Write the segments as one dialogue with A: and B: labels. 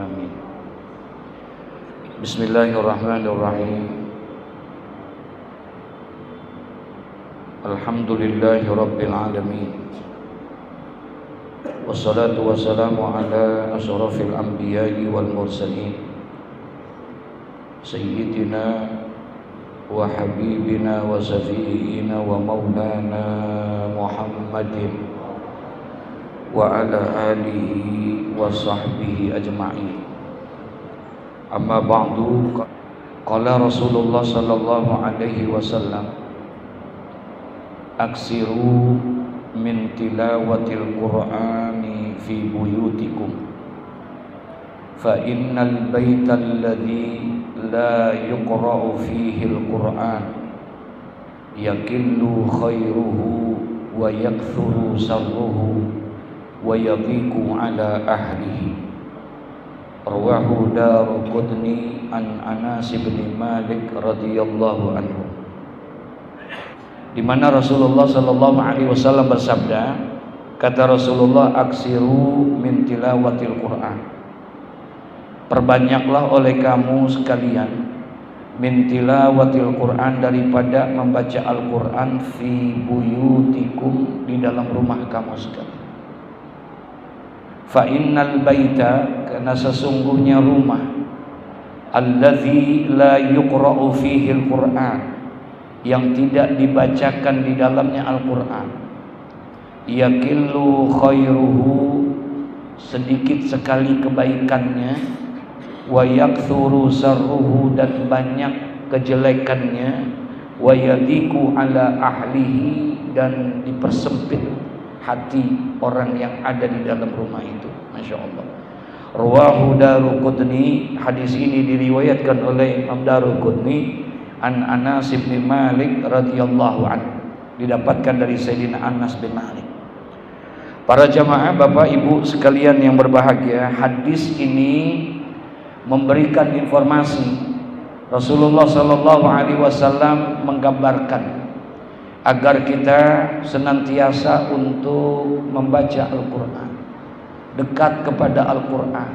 A: Amin. Bismillahirrahmanirrahim. Alhamdulillahi rabbil alamin. Wassalatu wassalamu ala asyrafil anbiya'i wal mursalin Sayyidina wa habibina wa syafi'ina wa maulana Muhammadin wa ala alihi wa sahbihi ajma'in. Amma ba'du. Qala Rasulullah sallallahu alaihi wasallam, aksiru min tilawatil Qur'ani fi buyutikum fa innal baita alladhi la yuqra'u fihi al-Qur'an yakillu khairuhu wa yakthuru sarruhu wa yadhiqu ala ahlihi. Rawahu Daruqutni an Anas bin Malik radhiyallahu anhu. Di mana Rasulullah sallallahu alaihi wasallam bersabda, kata Rasulullah, aksiru min tilawatil Qur'an, perbanyaklah oleh kamu sekalian min tilawatil Qur'an, daripada membaca Al-Qur'an fi buyutikum, di dalam rumah kamu sekalian. Fa innal baita, karena sesungguhnya rumah, alladzi la yuqra'u fihi al-Qur'an, yang tidak dibacakan di dalamnya Al-Qur'an, yakillu khairuhu, sedikit sekali kebaikannya, wa yakthuru sarruhu, dan banyak kejelekannya, wa yadiku ala ahlihi, dan dipersempit hati orang yang ada di dalam rumah itu. Masya Allah. Rawahu Daruqutni, hadis ini diriwayatkan oleh Imam Daruqutni an Anas bin Malik radhiyallahu anhu, didapatkan dari Sayyidina Anas bin Malik. Para jamaah, Bapak Ibu sekalian yang berbahagia, hadis ini memberikan informasi. Rasulullah sallallahu alaihi wasallam menggambarkan agar kita senantiasa untuk membaca Al-Quran, dekat kepada Al-Quran,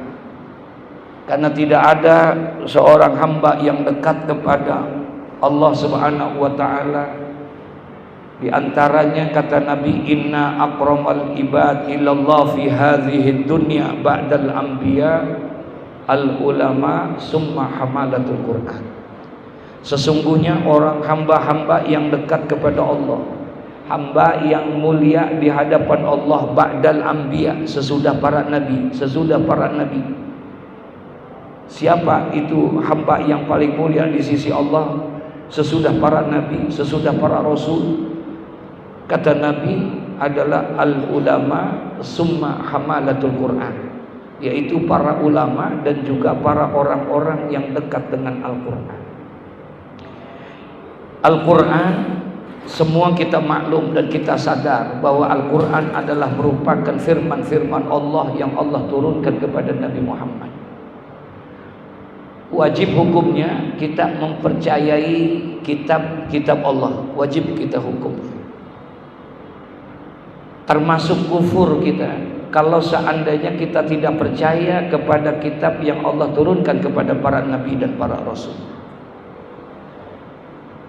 A: karena tidak ada seorang hamba yang dekat kepada Allah subhanahu wa ta'ala. Di antaranya kata Nabi, inna akramal ibad ilallah fi hadhihi dunya ba'dal anbiya al-ulama summa hamalatul Quran. Sesungguhnya orang hamba-hamba yang dekat kepada Allah, hamba yang mulia di hadapan Allah, ba'dal anbiya, sesudah para nabi, Siapa itu hamba yang paling mulia di sisi Allah sesudah para nabi, sesudah para rasul? Kata Nabi adalah al-ulama summa hamalatul Quran, yaitu para ulama dan juga para orang-orang yang dekat dengan Al-Quran. Al-Quran, semua kita maklum dan kita sadar bahwa Al-Quran adalah merupakan firman-firman Allah yang Allah turunkan kepada Nabi Muhammad. Wajib hukumnya kita mempercayai kitab-kitab Allah, wajib kita hukum. Termasuk kufur kita kalau seandainya kita tidak percaya kepada kitab yang Allah turunkan kepada para nabi dan para rasul.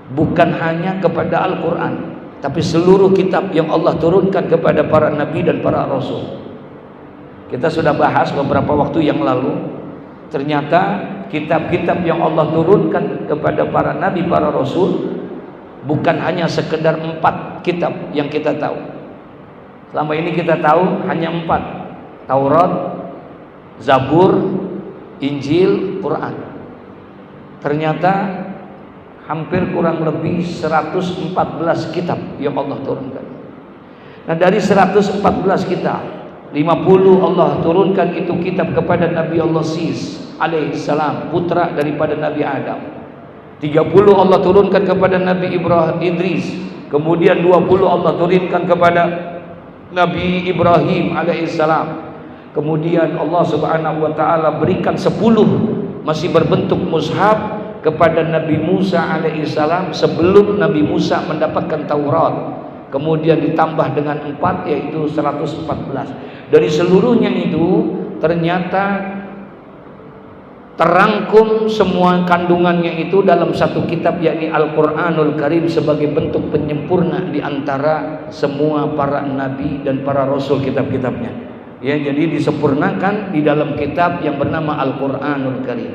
A: Bukan hanya kepada Al-Quran, tapi seluruh kitab yang Allah turunkan kepada para nabi dan para rasul. Kita sudah bahas beberapa waktu yang lalu, ternyata kitab-kitab yang Allah turunkan kepada para nabi, para rasul, bukan hanya sekedar 4 kitab yang kita tahu. Selama ini kita tahu hanya 4: Taurat, Zabur, Injil, Quran. Ternyata hampir kurang lebih 114 kitab yang Allah turunkan. Nah, dari 114 kitab, 50 Allah turunkan itu kitab kepada Nabi Allah Sis alaihissalam, putra daripada Nabi Adam. 30 Allah turunkan kepada Nabi Ibrahim Idris. Kemudian 20 Allah turunkan kepada Nabi Ibrahim alaihissalam. Kemudian Allah subhanahu wa ta'ala berikan 10 masih berbentuk mushaf kepada Nabi Musa alaihissalam sebelum Nabi Musa mendapatkan Taurat. Kemudian ditambah dengan 4, yaitu 114. Dari seluruhnya itu ternyata terangkum semua kandungannya itu dalam satu kitab, yakni Al-Quranul Karim, sebagai bentuk penyempurna di antara semua para nabi dan para rasul kitab-kitabnya. Ya, jadi disempurnakan di dalam kitab yang bernama Al-Quranul Karim.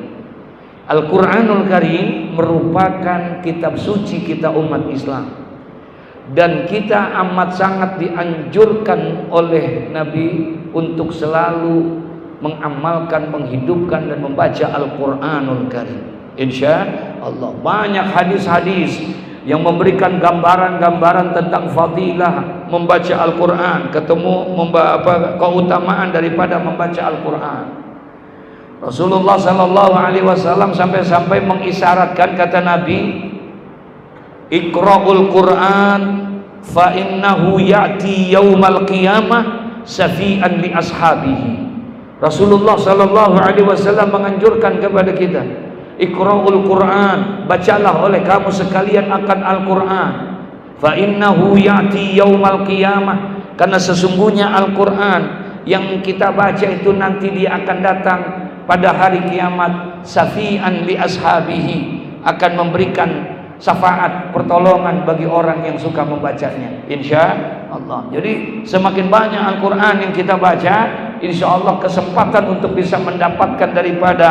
A: Al-Quranul Karim merupakan kitab suci kita umat Islam, dan kita amat sangat dianjurkan oleh Nabi untuk selalu mengamalkan, menghidupkan dan membaca Al-Quranul Karim. Insya Allah banyak hadis-hadis yang memberikan gambaran-gambaran tentang fadilah membaca Al-Quran, keutamaan daripada membaca Al-Quran. Rasulullah Sallallahu Alaihi Wasallam sampai-sampai mengisyaratkan, kata Nabi, Iqra'ul Quran fa innahu ya'ti yaumal qiyamah safi'an li ashabihi. Rasulullah Sallallahu Alaihi Wasallam menganjurkan kepada kita, Iqra'ul Quran, bacalah oleh kamu sekalian akan Al-Quran. Fa innahu ya'ti yaumal qiyamah, karena sesungguhnya Al-Quran yang kita baca itu nanti dia akan datang pada hari kiamat, safi'an li ashabihi, akan memberikan syafaat, pertolongan bagi orang yang suka membacanya, insya Allah. Jadi semakin banyak Al-Quran yang kita baca, insya Allah kesempatan untuk bisa mendapatkan daripada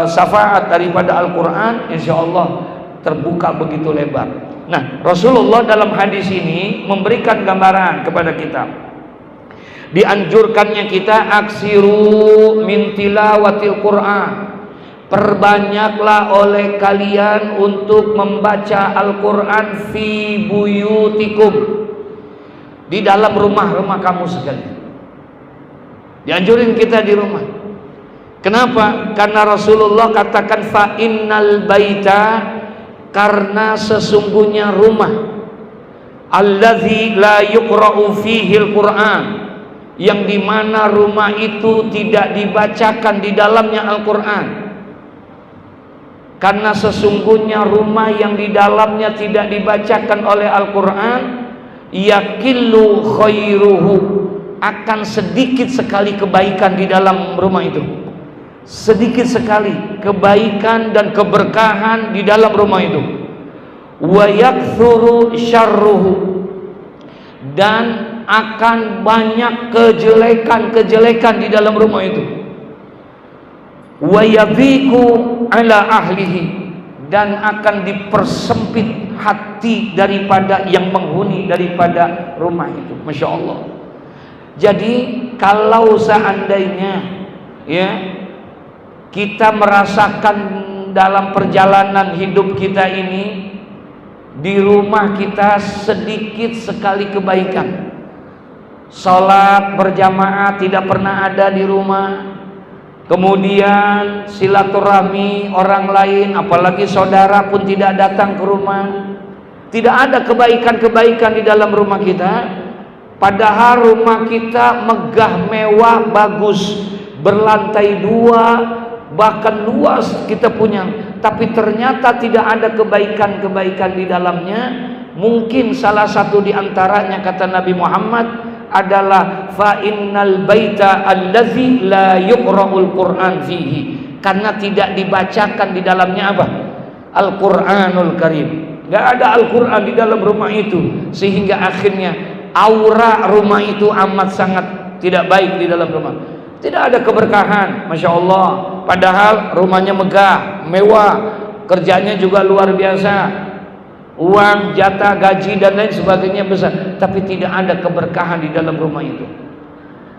A: syafaat daripada Al-Quran, insya Allah terbuka begitu lebar. Nah, Rasulullah dalam hadis ini memberikan gambaran kepada kita, dianjurkannya kita aksiru min tilawatil Quran, perbanyaklah oleh kalian untuk membaca Al-Quran fi buyutikum, di dalam rumah-rumah kamu sekalian. Dianjurin kita di rumah. Kenapa? Karena Rasulullah katakan fa innal baita, karena sesungguhnya rumah, allazi la yuqra'u fihi al-Quran, yang dimana rumah itu tidak dibacakan di dalamnya Al-Quran. Karena sesungguhnya rumah yang di dalamnya tidak dibacakan oleh Al-Quran, yakillu khairuhu, akan sedikit sekali kebaikan di dalam rumah itu. Sedikit sekali kebaikan dan keberkahan di dalam rumah itu. Wa yakthuru syarruhu, dan akan banyak kejelekan-kejelekan di dalam rumah itu. Wa yadhiqu ala ahlihi, dan akan dipersempit hati daripada yang menghuni daripada rumah itu. Masya Allah. Jadi kalau seandainya ya kita merasakan dalam perjalanan hidup kita ini, di rumah kita sedikit sekali kebaikan, salat berjamaah tidak pernah ada di rumah, kemudian silaturahmi orang lain apalagi saudara pun tidak datang ke rumah, tidak ada kebaikan-kebaikan di dalam rumah kita, padahal rumah kita megah, mewah, bagus, berlantai 2, bahkan luas kita punya, tapi ternyata tidak ada kebaikan-kebaikan di dalamnya. Mungkin salah satu di antaranya, kata Nabi Muhammad, adalah fa innal baita allazi la yuqra'ul Qur'an fihi, karena tidak dibacakan di dalamnya apa? Al-Qur'anul Karim. Enggak ada Al-Qur'an di dalam rumah itu, sehingga akhirnya aura rumah itu amat sangat tidak baik di dalam rumah. Tidak ada keberkahan, Masya Allah. Padahal rumahnya megah, mewah, kerjanya juga luar biasa, uang, jatah, gaji dan lain sebagainya besar, tapi tidak ada keberkahan di dalam rumah itu.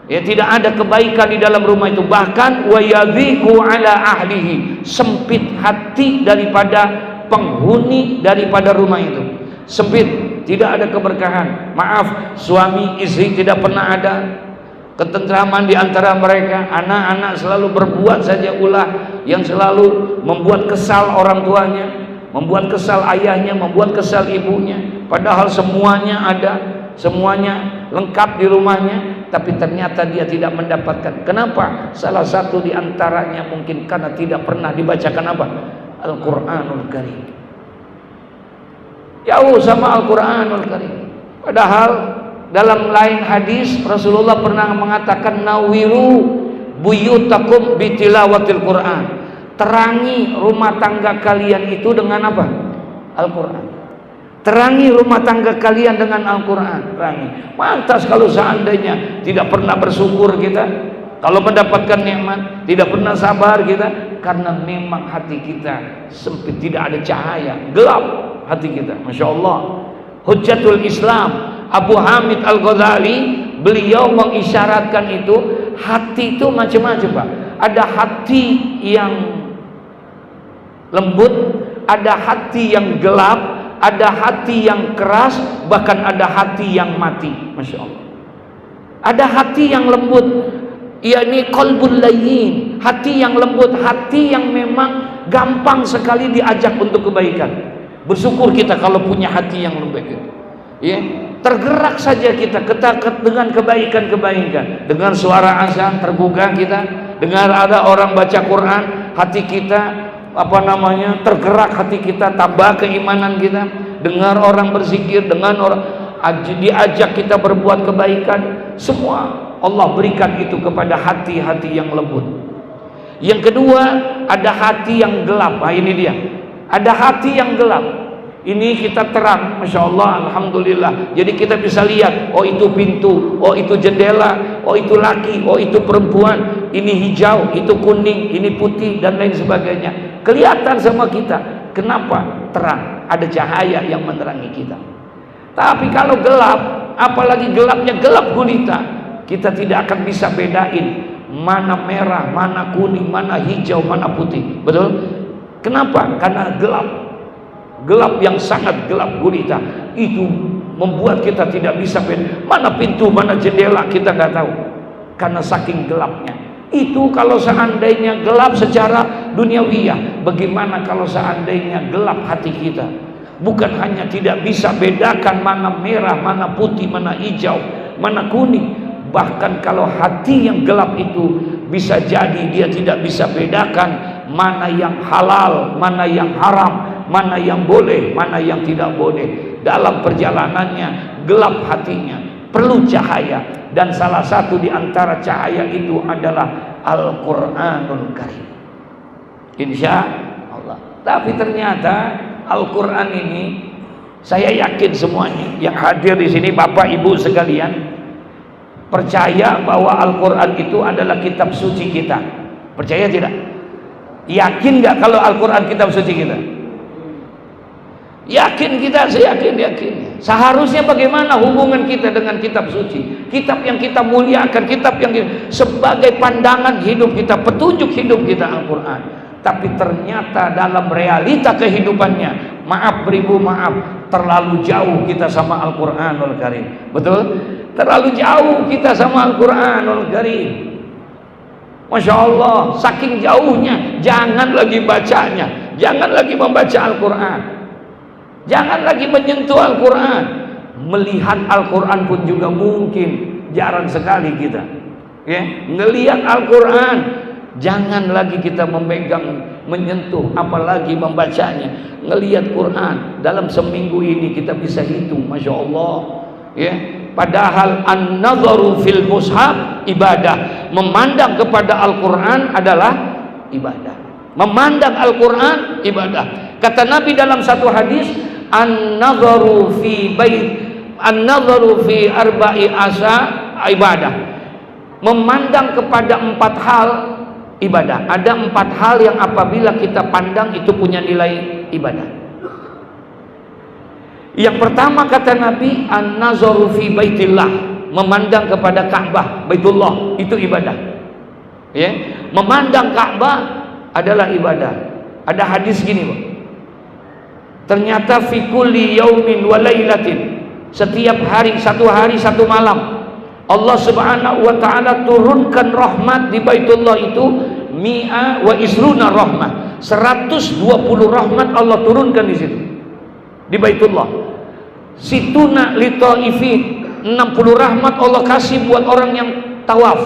A: Ya, tidak ada kebaikan di dalam rumah itu. Bahkan wa yadhiqu ala ahlihi, sempit hati daripada penghuni daripada rumah itu. Sempit, tidak ada keberkahan. Maaf, suami istri tidak pernah ada ketentraman di antara mereka. Anak-anak selalu berbuat saja ulah yang selalu membuat kesal orang tuanya, membuat kesal ayahnya, membuat kesal ibunya. Padahal semuanya ada, semuanya lengkap di rumahnya, tapi ternyata dia tidak mendapatkan. Kenapa? Salah satu di antaranya mungkin karena tidak pernah dibacakan apa? Al-Quranul Karim. Jauh sama Al-Quranul Karim. Padahal dalam lain hadis Rasulullah pernah mengatakan nawiru buyutakum bitilawatil Quran. Terangi rumah tangga kalian itu dengan apa? Al-Quran. Terangi rumah tangga kalian dengan Al-Quran. Terangi. Pantas kalau seandainya tidak pernah bersyukur kita, kalau mendapatkan nikmat tidak pernah sabar kita, karena memang hati kita sempit, tidak ada cahaya, gelap hati kita. Masya Allah. Hujjatul Islam Abu Hamid Al-Ghazali, beliau mengisyaratkan itu, hati itu macam-macam, Pak. Ada hati yang lembut, ada hati yang gelap, ada hati yang keras, bahkan ada hati yang mati. Masya Allah. Ada hati yang lembut, yakni qalbul layyin, hati yang lembut, hati yang memang gampang sekali diajak untuk kebaikan. Bersyukur kita kalau punya hati yang lembut, ya. Tergerak saja kita dengan kebaikan-kebaikan, dengan suara azan tergugah kita, dengar ada orang baca Quran, hati kita tergerak, hati kita tambah keimanan kita, dengar orang berzikir, dengan orang diajak kita berbuat kebaikan, semua Allah berikan itu kepada hati-hati yang lembut. Yang kedua, ada hati yang gelap. Nah, ini dia, ada hati yang gelap. Ini kita terang, Masya Allah, Alhamdulillah. Jadi kita bisa lihat, oh itu pintu, oh itu jendela, oh itu laki, oh itu perempuan, ini hijau, itu kuning, ini putih, dan lain sebagainya. Kelihatan sama kita. Kenapa? Terang, ada cahaya yang menerangi kita. Tapi kalau gelap, apalagi gelapnya gelap gulita, kita tidak akan bisa bedain mana merah, mana kuning, mana hijau, mana putih. Betul? Kenapa? Karena gelap. Gelap yang sangat gelap gulita itu membuat kita tidak bisa mana pintu, mana jendela, kita nggak tahu karena saking gelapnya. Itu kalau seandainya gelap secara duniawiyah, bagaimana kalau seandainya gelap hati kita? Bukan hanya tidak bisa bedakan mana merah, mana putih, mana hijau, mana kuning, bahkan kalau hati yang gelap itu bisa jadi dia tidak bisa bedakan mana yang halal, mana yang haram, mana yang boleh, mana yang tidak boleh. Dalam perjalanannya gelap hatinya, perlu cahaya, dan salah satu di antara cahaya itu adalah Al-Quranul Karim. Insya Allah. Tapi ternyata Al-Quran ini, saya yakin semuanya yang hadir di sini, Bapak Ibu sekalian, percaya bahwa Al-Quran itu adalah kitab suci kita. Percaya tidak? Yakin nggak kalau Al-Quran kitab suci kita? Yakin kita, saya yakin. Seharusnya bagaimana hubungan kita dengan kitab suci, kitab yang kita muliakan, kitab yang sebagai pandangan hidup kita, petunjuk hidup kita, Al-Quran. Tapi ternyata dalam realita kehidupannya, maaf beribu maaf, terlalu jauh kita sama Al-Quranul Karim. Betul? Terlalu jauh kita sama Al-Quranul Karim. Masya Allah, saking jauhnya, jangan lagi bacanya, jangan lagi membaca Al-Quran, jangan lagi menyentuh Al-Quran. Melihat Al-Quran pun juga mungkin jarang sekali kita, ya, ngelihat Al-Quran. Jangan lagi kita memegang, menyentuh, apalagi membacanya. Ngelihat Quran dalam seminggu ini kita bisa hitung, Masya Allah, ya. Padahal an-nadharu fil mushaf ibadah. Memandang kepada Al-Quran adalah ibadah. Memandang Al-Quran ibadah. Kata Nabi dalam satu hadis, an-nadharu fi arba'i asa ibadah. Memandang kepada 4 hal ibadah. Ada 4 hal yang apabila kita pandang itu punya nilai ibadah. Yang pertama kata Nabi, an-nazaru fi baitillah, memandang kepada Ka'bah, Baitullah, itu ibadah. Ya, memandang Ka'bah adalah ibadah. Ada hadis gini, Pak. Ternyata fi kulli yaumin wa lailatin, setiap hari, satu malam, Allah Subhanahu wa taala turunkan rahmat di Baitullah itu mi'a wa isruna rahmah. 120 rahmat Allah turunkan di situ. Di Baitullah. Situna li taifin, 60 rahmat Allah kasih buat orang yang tawaf.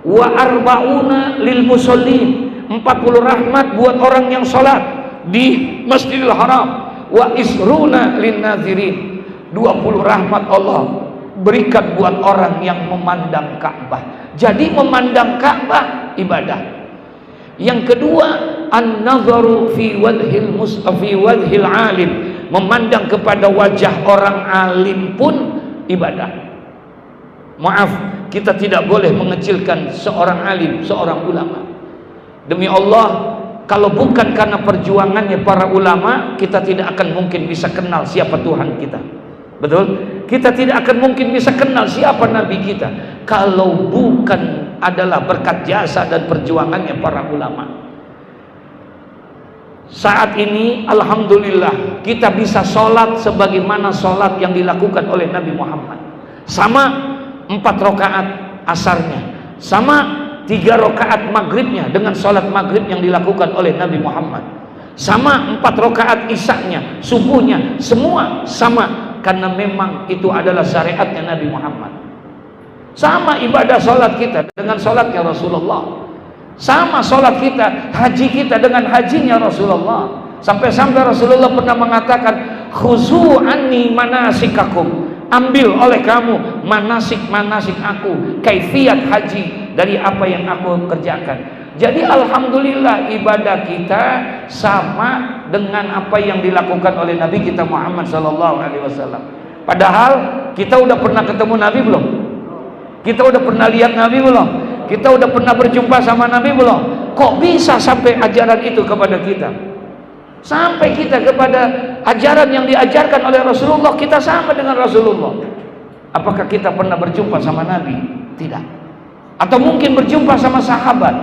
A: Wa arba'una lil musallin, 40 rahmat buat orang yang salat di Masjidil Haram. Wa isruna lin nazirin, 20 rahmat Allah berikan buat orang yang memandang Ka'bah. Jadi memandang Ka'bah ibadah. Yang kedua, an-nazaru fi wajhil alim, memandang kepada wajah orang alim pun ibadah. Maaf, kita tidak boleh mengecilkan seorang alim, seorang ulama. Demi Allah, kalau bukan karena perjuangannya para ulama, kita tidak akan mungkin bisa kenal siapa Tuhan kita. Betul? Kita tidak akan mungkin bisa kenal siapa Nabi kita kalau bukan adalah berkat jasa dan perjuangannya para ulama. Saat ini alhamdulillah kita bisa sholat sebagaimana sholat yang dilakukan oleh Nabi Muhammad. Sama 4 rakaat asarnya, sama 3 rakaat maghribnya dengan sholat maghrib yang dilakukan oleh Nabi Muhammad, sama 4 rakaat isya-nya, subuhnya, semua sama, karena memang itu adalah syariatnya Nabi Muhammad. Sama ibadah sholat kita dengan sholatnya Rasulullah, sama sholat kita, haji kita dengan hajinya Rasulullah. Sampai-sampai Rasulullah pernah mengatakan, khuzu anni manasikakum, ambil oleh kamu manasik-manasik aku, kaifiat haji dari apa yang aku kerjakan. Jadi alhamdulillah ibadah kita sama dengan apa yang dilakukan oleh Nabi kita Muhammad SAW. Padahal kita udah pernah ketemu Nabi belum? Kita udah pernah lihat Nabi belum? Kita udah pernah berjumpa sama Nabi belum? Kok bisa sampai ajaran itu kepada kita? Sampai kita kepada ajaran yang diajarkan oleh Rasulullah, kita sama dengan Rasulullah. Apakah kita pernah berjumpa sama Nabi? Tidak. Atau mungkin berjumpa sama sahabat?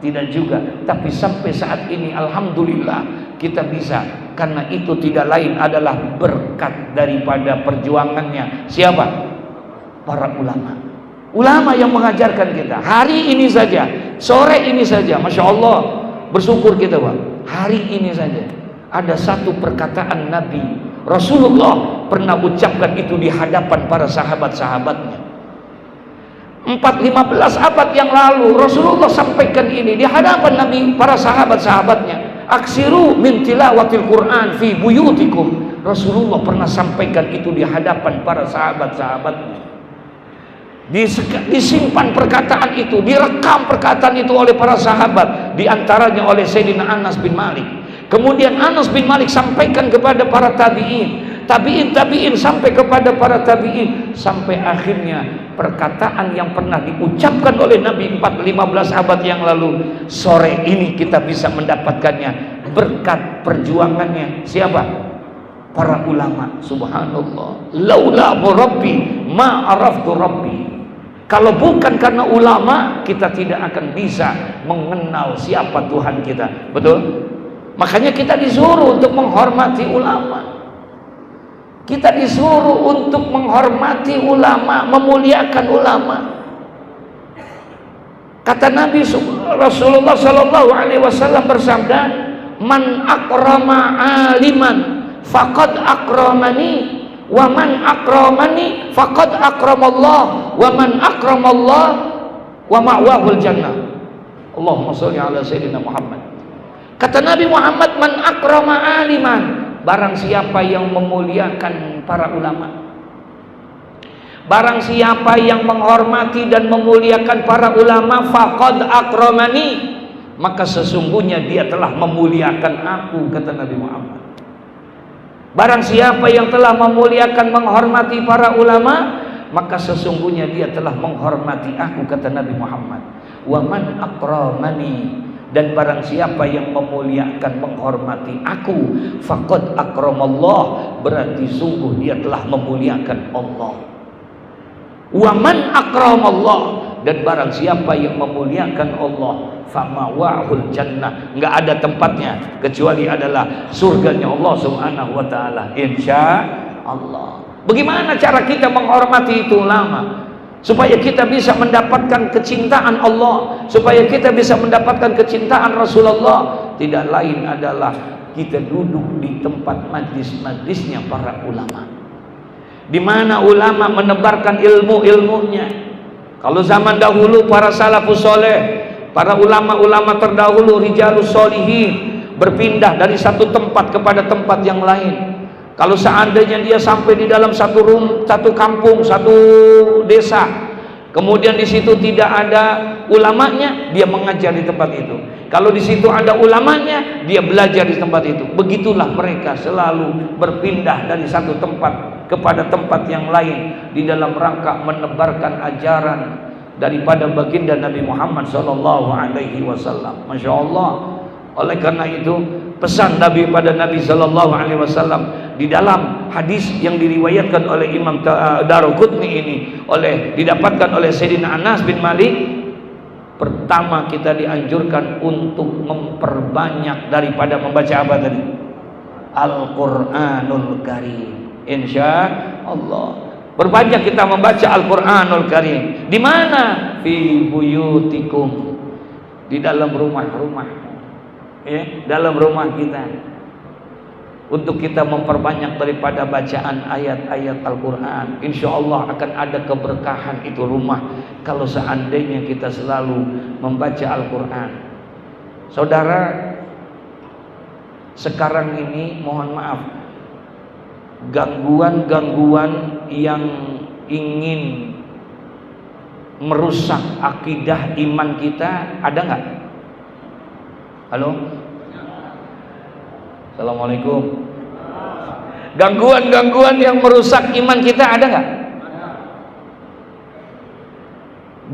A: Tidak juga. Tapi sampai saat ini alhamdulillah kita bisa, karena itu tidak lain adalah berkat daripada perjuangannya siapa? Para ulama. Ulama yang mengajarkan kita. Hari ini saja, sore ini saja, Masya Allah, bersyukur kita Pak. Hari ini saja ada satu perkataan Nabi Rasulullah pernah ucapkan itu di hadapan para sahabat-sahabatnya. 15 abad yang lalu Rasulullah sampaikan ini di hadapan Nabi, para sahabat-sahabatnya. Aksiru min tilawatil Quran fi buyutikum. Rasulullah pernah sampaikan itu di hadapan para sahabat-sahabatnya. Disimpan perkataan itu, direkam perkataan itu oleh para sahabat, di antaranya oleh Sayyidina Anas bin Malik. Kemudian Anas bin Malik sampaikan kepada para tabi'in, tabi'in sampai kepada para tabi'in, sampai akhirnya perkataan yang pernah diucapkan oleh Nabi 15 abad yang lalu, sore ini kita bisa mendapatkannya berkat perjuangannya siapa? Para ulama. Subhanallah, laula rabbi ma araftu rabbi. Kalau bukan karena ulama, kita tidak akan bisa mengenal siapa Tuhan kita. Betul? Makanya kita disuruh untuk menghormati ulama. Kita disuruh untuk menghormati ulama, memuliakan ulama. Kata Nabi Rasulullah SAW bersabda, man akrama aliman faqad akramani, wa man akramani faqad akramallah, wa man akramallah wa ma'wahul jannah. Allahumma sholli ala sayyidina Muhammad. Kata Nabi Muhammad, man akrama aliman, barang siapa yang memuliakan para ulama, barang siapa yang menghormati dan memuliakan para ulama, faqad akramani, maka sesungguhnya dia telah memuliakan aku, kata Nabi Muhammad. Barang siapa yang telah memuliakan, menghormati para ulama, maka sesungguhnya dia telah menghormati aku, kata Nabi Muhammad. Wa man akramani, dan barang siapa yang memuliakan, menghormati aku, faqad akramallah, berarti sungguh dia telah memuliakan Allah. Wa man akramallah, dan barang siapa yang memuliakan Allah, famawahul jannah, enggak ada tempatnya kecuali adalah surganya Allah Subhanahu wa taala, insya Allah. Bagaimana cara kita menghormati itu ulama? Supaya kita bisa mendapatkan kecintaan Allah, supaya kita bisa mendapatkan kecintaan Rasulullah, tidak lain adalah kita duduk di tempat majlis-majlisnya para ulama, di mana ulama menebarkan ilmu-ilmunya. Kalau zaman dahulu para salafus soleh, para ulama-ulama terdahulu, rijalus solihin, berpindah dari satu tempat kepada tempat yang lain. Kalau seandainya dia sampai di dalam satu kampung, satu desa, Kemudian di situ tidak ada ulamanya, dia mengajar di tempat itu. Kalau di situ ada ulamanya, dia belajar di tempat itu. Begitulah mereka selalu berpindah dari satu tempat kepada tempat yang lain di dalam rangka menebarkan ajaran daripada baginda Nabi Muhammad SAW. Masya Allah. Oleh karena itu, pesan Nabi pada Nabi SAW di dalam hadis yang diriwayatkan oleh Imam Daruqutni ini, didapatkan oleh Sayyidina Anas bin Malik, pertama kita dianjurkan untuk memperbanyak daripada membaca apa tadi? Al-Quranul Karim. Insya Allah. Berbanyak kita membaca Al-Quranul Karim. Di mana? Fi buyutikum. Di dalam rumah-rumah. Ya, dalam rumah kita. Untuk kita memperbanyak daripada bacaan ayat-ayat Al-Quran. Insya Allah akan ada keberkahan itu rumah kalau seandainya kita selalu membaca Al-Quran. Saudara, sekarang ini mohon maaf, gangguan-gangguan yang ingin merusak akidah iman kita ada nggak? Halo? Assalamualaikum. Gangguan-gangguan yang merusak iman kita ada nggak?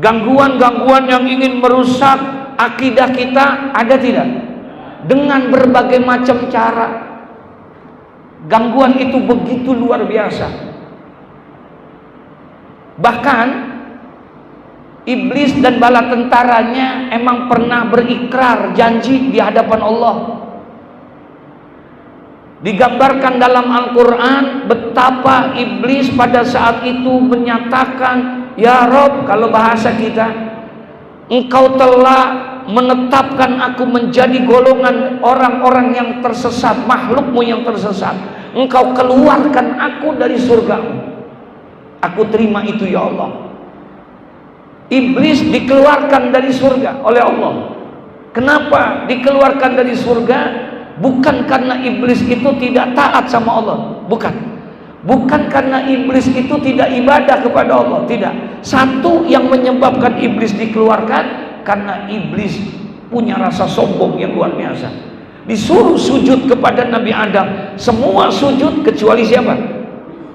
A: Gangguan-gangguan yang ingin merusak akidah kita ada tidak? Dengan berbagai macam cara. Gangguan itu begitu luar biasa. Bahkan iblis dan bala tentaranya emang pernah berikrar janji di hadapan Allah. Digambarkan dalam Al-Quran betapa iblis pada saat itu menyatakan, ya Rob, kalau bahasa kita, engkau telah menetapkan aku menjadi golongan orang-orang yang tersesat, makhlukmu yang tersesat. Engkau keluarkan aku dari surgamu. Aku terima itu ya Allah. Iblis dikeluarkan dari surga oleh Allah. Kenapa dikeluarkan dari surga? Bukan karena iblis itu tidak taat sama Allah, bukan. Bukan karena iblis itu tidak ibadah kepada Allah, tidak. Satu yang menyebabkan iblis dikeluarkan karena iblis punya rasa sombong yang luar biasa. Disuruh sujud kepada Nabi Adam, semua sujud kecuali siapa?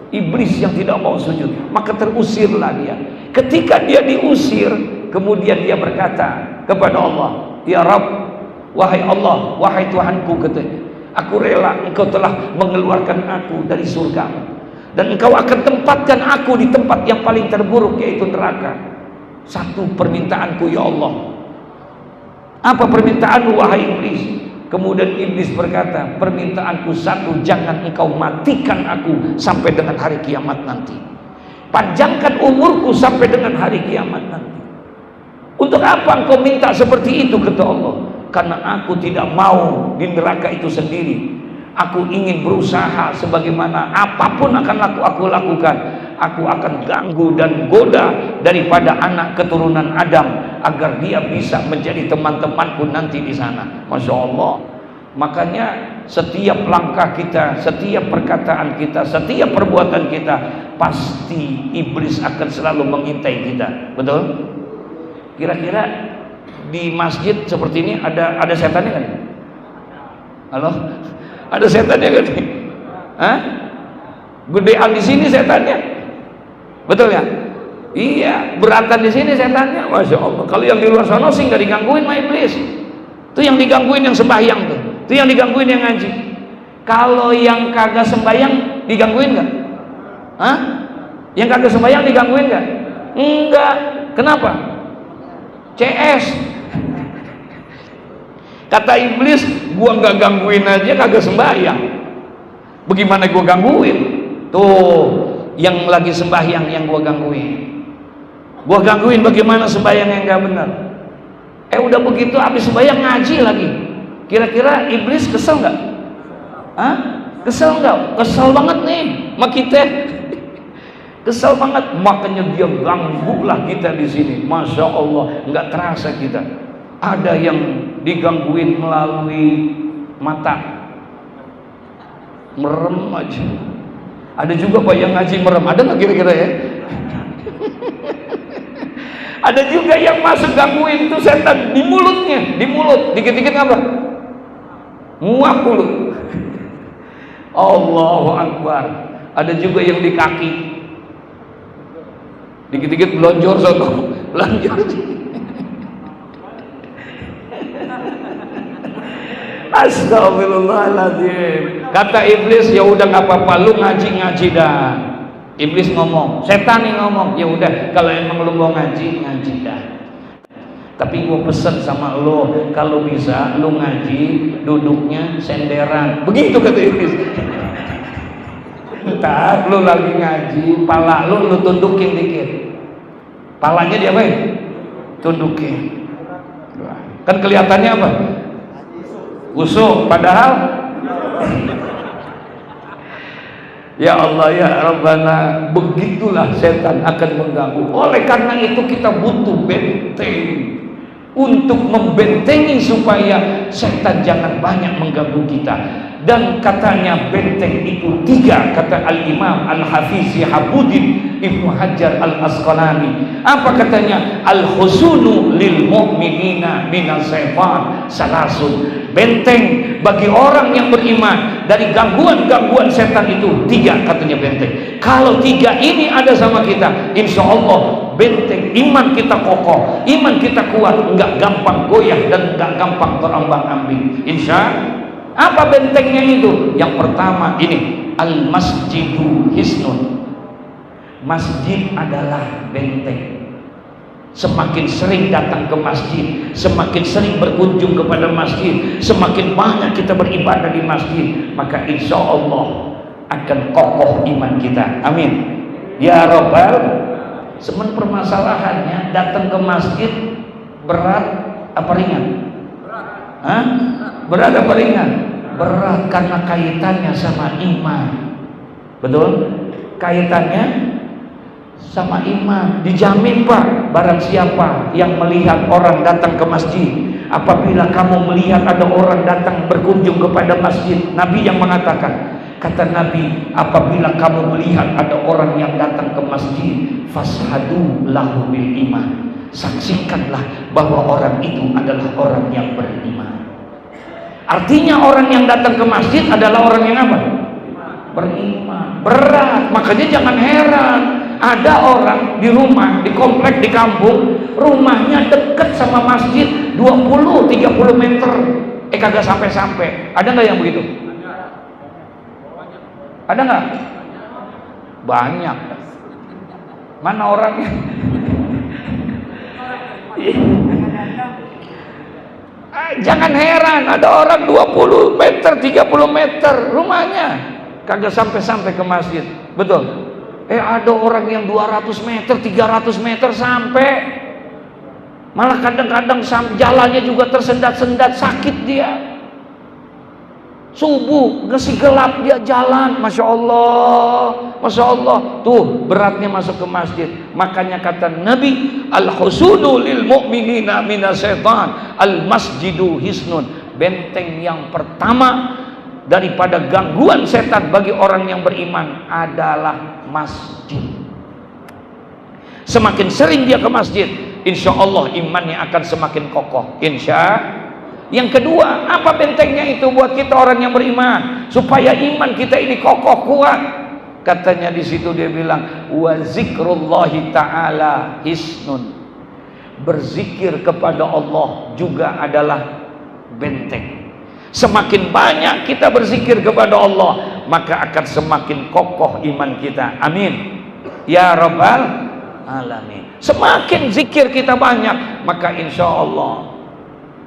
A: Iblis yang tidak mau sujud. Maka terusirlah dia. Ketika dia diusir, kemudian dia berkata kepada Allah, ya Rabb, wahai Allah, wahai Tuhanku, katanya, aku rela engkau telah mengeluarkan aku dari surgamu, dan engkau akan tempatkan aku di tempat yang paling terburuk, yaitu neraka. Satu permintaanku ya Allah. Apa permintaanmu wahai iblis? Kemudian iblis berkata, permintaanku satu, jangan engkau matikan aku sampai dengan hari kiamat nanti. Panjangkan umurku sampai dengan hari kiamat nanti. Untuk apa engkau minta seperti itu, kata Allah? Karena aku tidak mau di neraka itu sendiri. Aku ingin berusaha sebagaimana apapun akan aku lakukan. Aku akan ganggu dan goda daripada anak keturunan Adam agar dia bisa menjadi teman-temanku nanti di sana. Masya Allah. Makanya setiap langkah kita, setiap perkataan kita, setiap perbuatan kita, pasti iblis akan selalu mengintai kita. Betul? Kira-kira di masjid seperti ini ada setannya kan? Halo? Ada setannya kan? Hah? Gedean di sini setannya. Betul ya? Iya, beratan di sini setannya. Masya Allah. Kalau yang di luar sana sih nggak digangguin sama iblis. Itu yang digangguin yang sembahyang tuh. Itu yang digangguin yang ngaji. Kalau yang kagak sembahyang digangguin nggak? Hah? Yang kagak sembahyang digangguin nggak? Enggak. Kenapa? CS. Kata iblis, gua nggak gangguin aja kagak sembahyang. Bagaimana gua gangguin? Tuh, yang lagi sembahyang yang gua gangguin. Gua gangguin bagaimana sembahyang yang nggak benar. Udah begitu habis sembahyang ngaji lagi. Kira-kira iblis kesel nggak? Hah? Kesel nggak? Kesel banget nih sama kita. Kesel banget, makanya dia ganggulah kita di sini. Masya Allah, nggak terasa kita. Ada yang digangguin melalui mata, merem aja. Ada juga Pak yang ngaji merem. Ada nggak kira-kira ya? Ada juga yang masuk gangguin itu setan di mulutnya, di mulut, dikit-dikit apa? Nguap mulut. Allahu Akbar. Ada juga yang di kaki, dikit-dikit belonjor sono, belonjor. Astagfirullahaladzim. Kata iblis, ya udah nggak apa-apa, lu ngaji dah. Iblis ngomong, setan nih ngomong, ya udah kalau emang lu mau ngaji dah. Tapi gua pesen sama lu, kalau bisa lu ngaji duduknya senderan. Begitu kata iblis. Ntar lu lagi ngaji, pala lu tundukin dikit. Palanya dia apa? Tundukin. Kan kelihatannya apa? Usuk, padahal ya Allah ya Rabbana, begitulah setan akan mengganggu. Oleh karena itu kita butuh benteng untuk membentengi supaya setan jangan banyak mengganggu kita. Dan katanya benteng itu 3, kata Al-Imam Al-Hafiz Syihabuddin Ibnu Hajar Al-Asqalani. Apa katanya? Al-husunu lil mu'minina minas syaitan salasun. Benteng bagi orang yang beriman dari gangguan-gangguan setan itu 3, katanya benteng. Kalau 3 ini ada sama kita, insya Allah benteng iman kita kokoh, iman kita kuat, nggak gampang goyah dan nggak gampang terombang-ambing. Insya apa bentengnya itu? Yang pertama ini, al-masjidu hisnun. Masjid adalah benteng. Semakin sering datang ke masjid, semakin sering berkunjung kepada masjid, semakin banyak kita beribadah di masjid, maka insya Allah akan kokoh iman kita. Amin ya Rabbal. Semen permasalahannya datang ke masjid berat apa ringan? Hah? Berat apa ringan? Berat karena kaitannya sama iman. Betul? Kaitannya sama iman. Dijamin Pak, barang siapa yang melihat orang datang ke masjid, apabila kamu melihat ada orang datang berkunjung kepada masjid, Nabi yang mengatakan, kata Nabi, apabila kamu melihat ada orang yang datang ke masjid, fashadu lahu bil iman, saksikanlah bahwa orang itu adalah orang yang beriman. Artinya orang yang datang ke masjid adalah orang yang apa? Beriman. Berat. Makanya jangan heran, ada orang di rumah, di komplek, di kampung, rumahnya deket sama masjid 20-30 meter, kagak sampai-sampai. Ada nggak yang begitu? Ada nggak? Banyak. Mana orangnya? Jangan heran, ada orang 20 meter, 30 meter rumahnya, kagak sampai-sampai ke masjid. Betul? Ada orang yang 200 meter, 300 meter sampai. Malah kadang-kadang jalannya juga tersendat-sendat, sakit dia. Subuh masih gelap dia jalan, masya Allah, masya Allah. Tuh beratnya masuk ke masjid. Makanya kata Nabi, al-husunu lil mu'minina minas syaitan, al-masjidu hisnun. Benteng yang pertama daripada gangguan setan bagi orang yang beriman adalah masjid. Semakin sering dia ke masjid, insya Allah imannya akan semakin kokoh. Insya. Yang kedua, apa bentengnya itu buat kita orang yang beriman, supaya iman kita ini kokoh kuat? Katanya di situ dia bilang, wa zikrullahi ta'ala hisnun. Berzikir kepada Allah juga adalah benteng. Semakin banyak kita berzikir kepada Allah, maka akan semakin kokoh iman kita. Amin ya Rabbal alamin. Semakin zikir kita banyak, maka insya Allah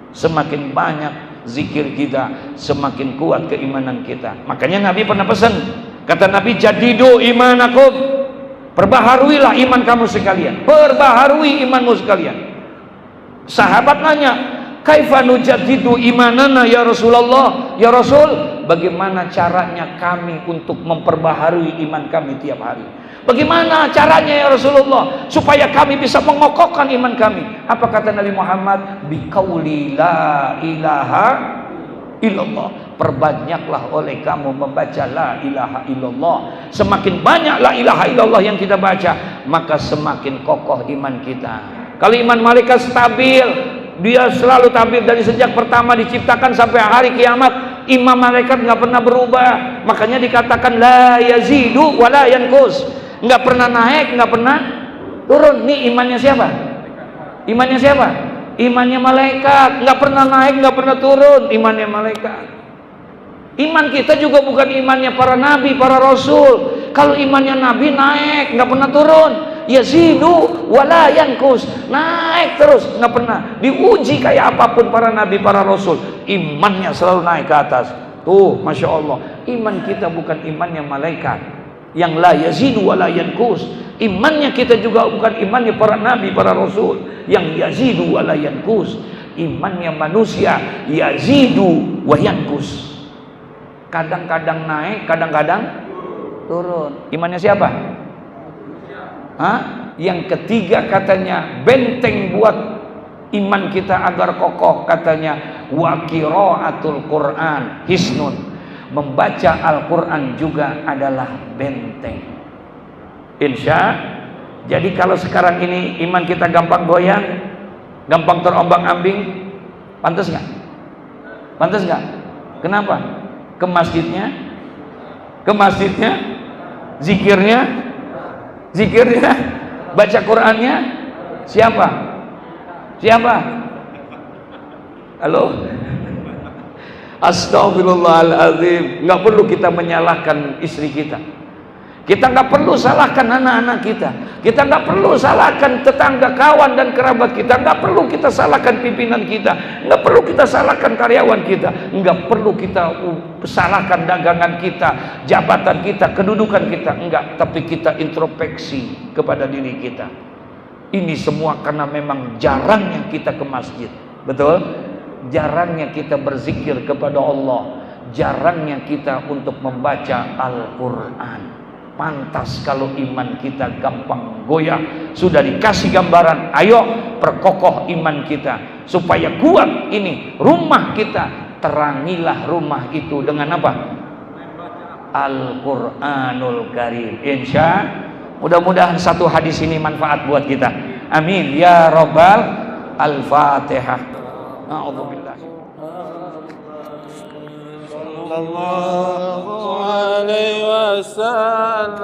A: semakin banyak zikir kita, semakin kuat keimanan kita. Makanya Nabi pernah pesan, kata Nabi, jadidu imanakum, perbaharuilah iman kamu sekalian, perbaharui imanmu sekalian. Sahabat nanya, kaifa nujaddidu imanana ya Rasulullah? Ya Rasul, bagaimana caranya kami untuk memperbaharui iman kami tiap hari? Bagaimana caranya ya Rasulullah supaya kami bisa mengokohkan iman kami? Apa kata Nabi Muhammad? Biqauli la ilaha illallah. Perbanyaklah oleh kamu membaca la ilaha illallah. Semakin banyak la ilaha illallah yang kita baca, maka semakin kokoh iman kita. Kalau iman malaikat stabil, dia selalu stabil dari sejak pertama diciptakan sampai hari kiamat. Iman malaikat nggak pernah berubah. Makanya dikatakan la yazidu wa la yanqus. Nggak pernah naik, nggak pernah turun. Nih imannya siapa? Imannya siapa? Imannya malaikat. Nggak pernah naik, nggak pernah turun. Imannya malaikat. Iman kita juga bukan imannya para nabi, para rasul. Kalau imannya nabi naik, nggak pernah turun. Yazidu wala yanqus, naik terus, nggak pernah diuji kayak apapun para nabi, para rasul. Imannya selalu naik ke atas. Tuh, masya Allah. Iman kita bukan imannya malaikat yang la yazidu wala yanqus. Imannya kita juga bukan imannya para nabi, para rasul yang yazidu wala yanqus. Imannya manusia yazidu wa yanqus. Kadang-kadang naik, kadang-kadang turun. Imannya siapa? Hah? Yang ketiga katanya benteng buat iman kita agar kokoh, katanya wa qiraatul Quran hisnun. Membaca Al-Quran juga adalah benteng. Insya. Jadi kalau sekarang ini iman kita gampang goyang, gampang terombang-ambing, pantas nggak? Pantas nggak? Kenapa? Ke masjidnya, zikirnya, baca Qurannya, siapa? Halo? Astagfirullahaladzim. Nggak perlu kita menyalahkan istri kita. Kita nggak perlu salahkan anak-anak kita. Kita nggak perlu salahkan tetangga, kawan dan kerabat kita. Nggak perlu kita salahkan pimpinan kita. Nggak perlu kita salahkan karyawan kita. Nggak perlu kita salahkan dagangan kita, jabatan kita, kedudukan kita. Enggak, tapi kita introspeksi kepada diri kita. Ini semua karena memang jarangnya kita ke masjid. Betul? Jarangnya kita berzikir kepada Allah. Jarangnya kita untuk membaca Al-Quran. Pantas kalau iman kita gampang goyah. Sudah dikasih gambaran, ayo perkokoh iman kita supaya kuat ini rumah kita. Terangilah rumah itu dengan apa? Al-Quranul Karim. Insya. Mudah-mudahan satu hadis ini manfaat buat kita. Amin ya Rabbal. Al-Fatihah. A'udzubillah. Sallallahu alaihi wasallam.